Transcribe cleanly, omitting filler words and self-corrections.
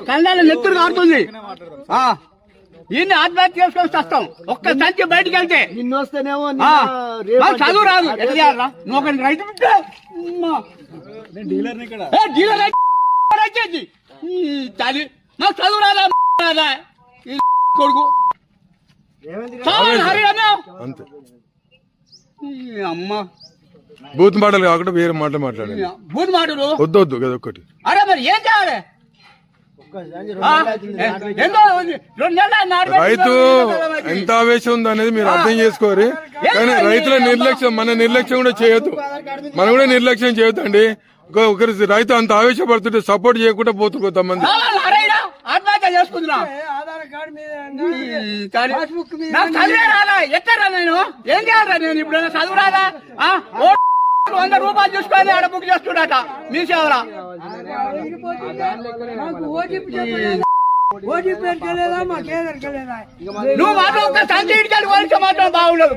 కళ్ళ నెత్తురు కారుతుంది. ఈయన్ని ఆత్మహత్య చేసుకొని వస్తాం. ఒక్క సంచి బయటికి వెళ్తే నిన్ను వస్తేనేమో చదువు రాదు. ఎట్లా చేయాలరా? నువ్వు ఒక రైతు డీలర్ వచ్చేది నాకు చదువు రాదా కొడుకు అంతే. అమ్మ బూత్ మాటలు కాకుండా వేరే మాటలు మాట్లాడాలి. బూత్ మాటలు వద్దు వద్దు కదా ఒక్కటి. అరే మరి ఏం చేయాలి? రైతు ఎంత ఆవేశం ఉంది అనేది మీరు అర్థం చేసుకోరు. కానీ రైతుల నిర్లక్ష్యం, మన నిర్లక్ష్యం కూడా చేయొద్దు. మనం కూడా నిర్లక్ష్యం చేయొద్దు అండి. ఒకరి రైతు అంత ఆవేశపడుతుంటే సపోర్ట్ చేయకుండా పోతుంది కొంతమంది. ఆత్మహత్య చేసుకుంటున్నా. ఎక్కడా నేను ఏం చేయాలరా? నేను ఇప్పుడు చదువు రాదా? 100 రూపాయలు చూసుకొని ఆడ బుక్ చేస్తున్నట మీ సేవరా. నువ్వు మాత్రం ఒక్క సంచి ఇడికి మాత్రం బాగుండదు.